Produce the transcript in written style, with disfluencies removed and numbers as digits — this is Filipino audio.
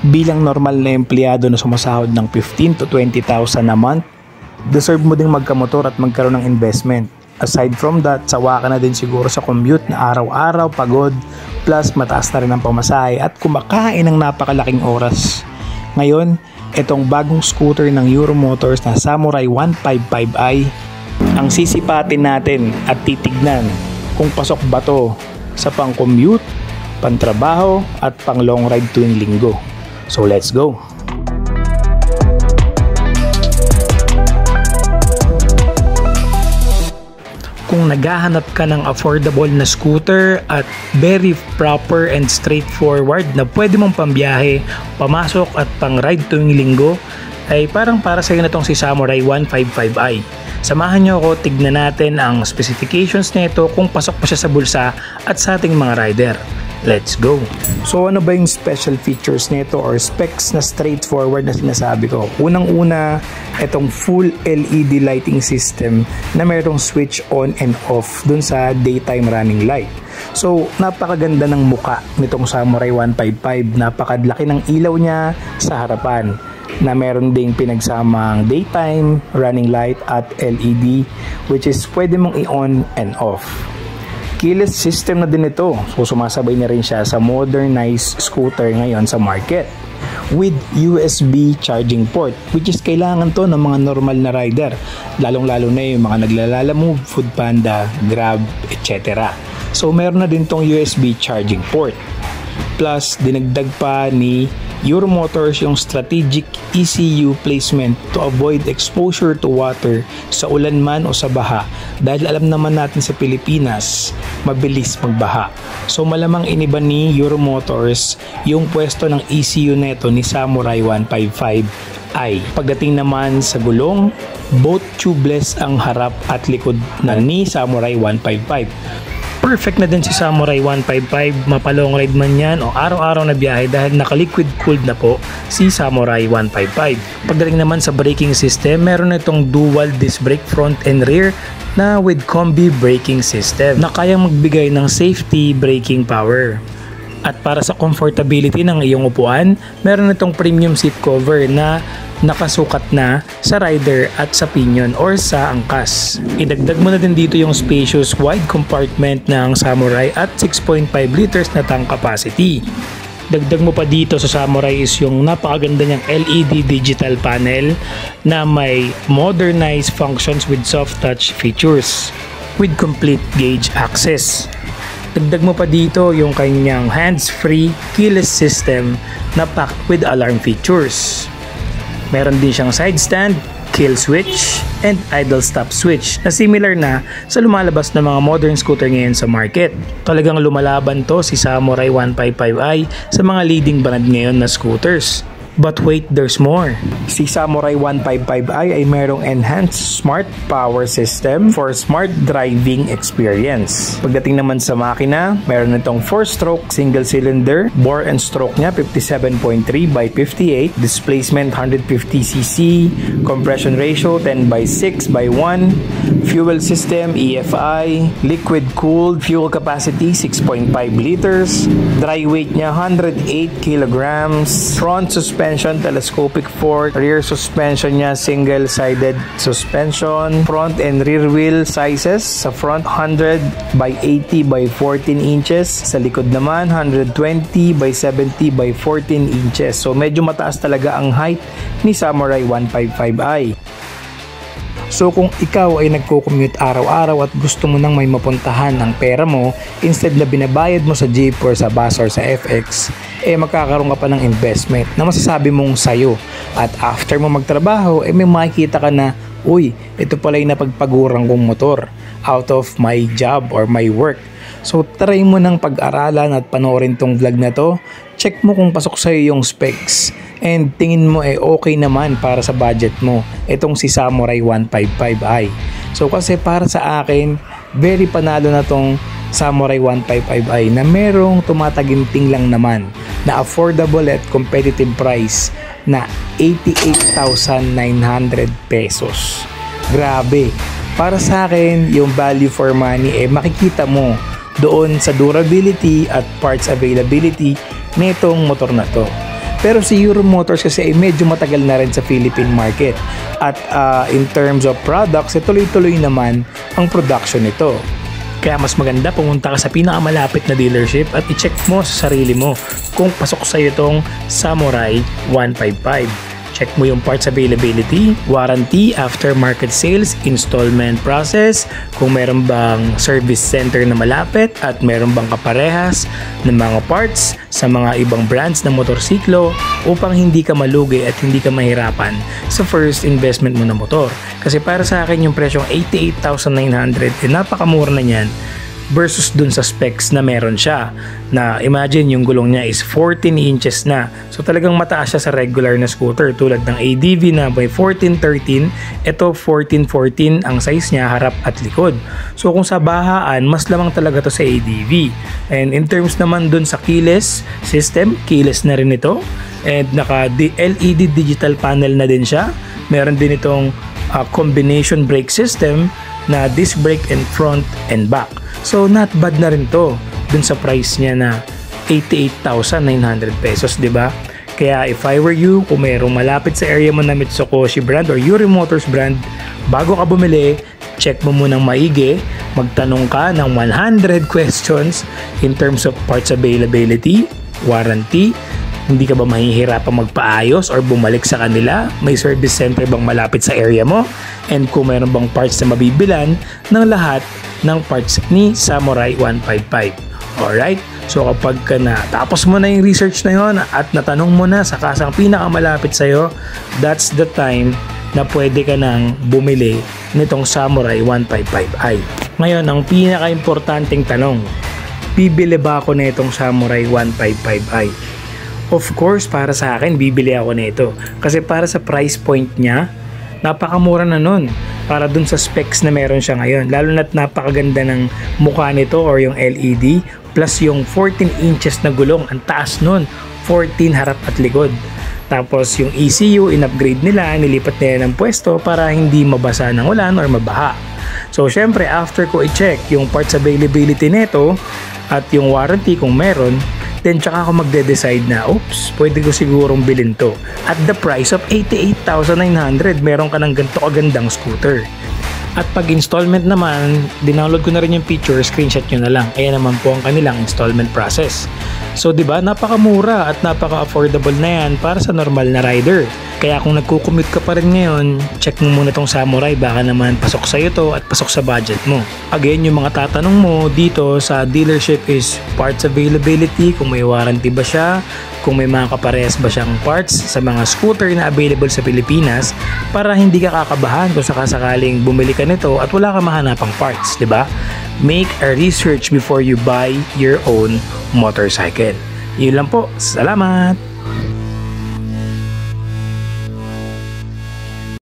bilang normal na empleyado na sumasahod ng 15 to 20,000 a month, deserve mo ding magkamotor at magkaroon ng investment. Aside from that, sawa ka na din siguro sa commute na araw-araw pagod, plus mataas na rin ang pamasahe at kumakain ng napakalaking oras. Ngayon, itong bagong scooter ng Euro Motors na Samurai 155i ang sisipatin natin at titignan kung pasok ba to sa pang-commute, pang-trabaho at pang-long ride tuwing linggo. So let's go! Kung naghahanap ka ng affordable na scooter at very proper and straightforward na pwede mong pambiyahe, pamasok at pang-ride tuwing linggo, ay parang para sa iyo na itong si Samurai 155i. Samahan nyo ako, tignan natin ang specifications nito, kung pasok pa siya sa bulsa at sa ating mga rider. Let's go! So ano ba yung special features nito or specs na straightforward na sinasabi ko? Unang-una, itong full LED lighting system na mayroong switch on and off dun sa daytime running light. So napakaganda ng muka nitong Samurai 155, napakadlaki ng ilaw niya sa harapan na meron ding pinagsamang daytime running light at LED, which is pwede mong i-on and off. Keyless system na din ito, so sumasabay na rin siya sa modernized scooter ngayon sa market with USB charging port, which is kailangan to ng mga normal na rider, lalong-lalo na yung mga naglalala-move, Foodpanda, Grab, etc. So meron na din tong USB charging port. Plus dinagdag pa ni Euro Motors yung strategic ECU placement to avoid exposure to water sa ulan man o sa baha, dahil alam naman natin sa Pilipinas mabilis magbaha. So malamang iniba ni Euro Motors yung pwesto ng ECU neto ni Samurai 155i. Pagdating naman sa gulong, both tubeless ang harap at likod na ni Samurai 155. Perfect na din si Samurai 155, mapalong ride man yan o araw-araw na biyahe dahil naka-liquid cooled na po si Samurai 155. Pagdating naman sa braking system, meron na itong dual disc brake front and rear na with combi braking system na kayang magbigay ng safety braking power. At para sa comfortability ng iyong upuan, meron itong premium seat cover na nakasukat na sa rider at sa pinion or sa angkas. Idagdag mo na din dito yung spacious wide compartment ng Samurai at 6.5 liters na tank capacity. Dagdag mo pa dito sa Samurai is yung napakaganda niyang LED digital panel na may modernized functions with soft touch features with complete gauge access. Dagdag mo pa dito yung kanyang hands-free keyless system na packed with alarm features. Meron din siyang side stand, kill switch, and idle stop switch na similar na sa lumalabas na mga modern scooter ngayon sa market. Talagang lumalaban to si Samurai 155i sa mga leading brand ngayon na scooters. But wait, there's more. Si Samurai 155i ay merong enhanced smart power system for smart driving experience. Pagdating naman sa makina, meron itong 4-stroke single cylinder, bore and stroke niya 57.3 by 58, displacement 150cc, compression ratio 10 by 6 by 1, fuel system EFI, liquid cooled, fuel capacity 6.5 liters, dry weight niya 108 kilograms, front suspension telescopic fork, rear suspension niya single-sided suspension, front and rear wheel sizes, sa front 100 by 80 by 14 inches, sa likod naman 120 by 70 by 14 inches. So medyo mataas talaga ang height ni Samurai 155i. So kung ikaw ay nagko-commute araw-araw at gusto mo nang may mapuntahan ng pera mo, instead na binabayad mo sa jeep or sa bus or sa FX, magkakaroon ka pa ng investment na masasabi mong sayo. At after mo magtrabaho, may makikita ka na, uy, ito pala yung napagpagurang kong motor out of my job or my work. So try mo ng pag-aralan at panoorin tong vlog na to. Check mo kung pasok sa'yo yung specs and tingin mo okay naman para sa budget mo itong si Samurai 155i. So kasi para sa akin, very panalo na tong Samurai 155i na merong tumataginting lang naman na affordable at competitive price na 88,900 pesos. Grabe! Para sa akin, yung value for money makikita mo doon sa durability at parts availability nitong motor na to. Pero si Euro Motors kasi ay medyo matagal na rin sa Philippine market. At in terms of products, tuloy-tuloy naman ang production nito. Kaya mas maganda pumunta ka sa pinakamalapit na dealership at i-check mo sa sarili mo kung pasok sa'yo itong Samurai 155. Check mo yung parts availability, warranty, aftermarket sales, installment process, kung meron bang service center na malapit at meron bang kaparehas ng mga parts sa mga ibang brands ng motorsiklo upang hindi ka malugi at hindi ka mahirapan sa first investment mo na motor. Kasi para sa akin yung presyong 88,900 napakamura na yan versus dun sa specs na meron siya. Na imagine yung gulong niya is 14 inches na. So talagang mataas siya sa regular na scooter tulad ng ADV na may 14-13, ito 14-14 ang size niya harap at likod. So kung sa bahaan, mas lamang talaga to sa ADV. And in terms naman dun sa keyless system, keyless na rin ito. And naka LED digital panel na din siya. Meron din itong combination brake system na disc brake in front and back. So not bad na rin to dun sa price niya na 88,900 pesos, di ba? Kaya if I were you, kung mayroong malapit sa area mo na Mitsukoshi brand or Euro Motors brand, bago ka bumili, check mo munang maigi, magtanong ka ng 100 questions in terms of parts availability, warranty, hindi ka ba mahihirapang magpaayos or bumalik sa kanila? May service center bang malapit sa area mo? And kung mayroon bang parts na mabibilan ng lahat ng parts ni Samurai 155. Alright? So kapag ka na tapos mo na yung research na yon at natanong mo na sa kasang pinakamalapit sa'yo, that's the time na pwede ka nang bumili nitong Samurai 155i. Ngayon, ang pinaka-importanting tanong, bibili ba ako na itong Samurai 155i? Of course, para sa akin, bibili ako nito. Kasi para sa price point niya, napakamura na nun. Para dun sa specs na meron siya ngayon. Lalo na't napakaganda ng mukha nito or yung LED. Plus yung 14 inches na gulong. Ang taas nun. 14 harap at likod. Tapos yung ECU, in-upgrade nila. Nilipat nila ng pwesto para hindi mabasa ng ulan or mabaha. So, syempre, after ko i-check yung parts availability nito at yung warranty kung meron, then tsaka ako magde-decide na, oops, pwede ko sigurong bilhin to. At the price of 88,900, meron ka ng ganito kagandang scooter. At pag installment naman, dinownload ko na rin yung picture, screenshot nyo na lang. Ayan naman po ang kanilang installment process. So, di ba, napaka-mura at napaka-affordable na yan para sa normal na rider. Kaya kung nagko-commute ka pa rin ngayon, check mo muna tong Samurai, baka naman pasok sa'yo to at pasok sa budget mo. Again, yung mga tatanong mo dito sa dealership is parts availability, kung may warranty ba siya, kung may mga kaparehas ba siyang parts sa mga scooter na available sa Pilipinas para hindi ka kakabahan kung sakasakaling bumili ka nito at wala ka mahanapang parts, di ba? Make a research before you buy your own motorcycle. Yun lang po. Salamat!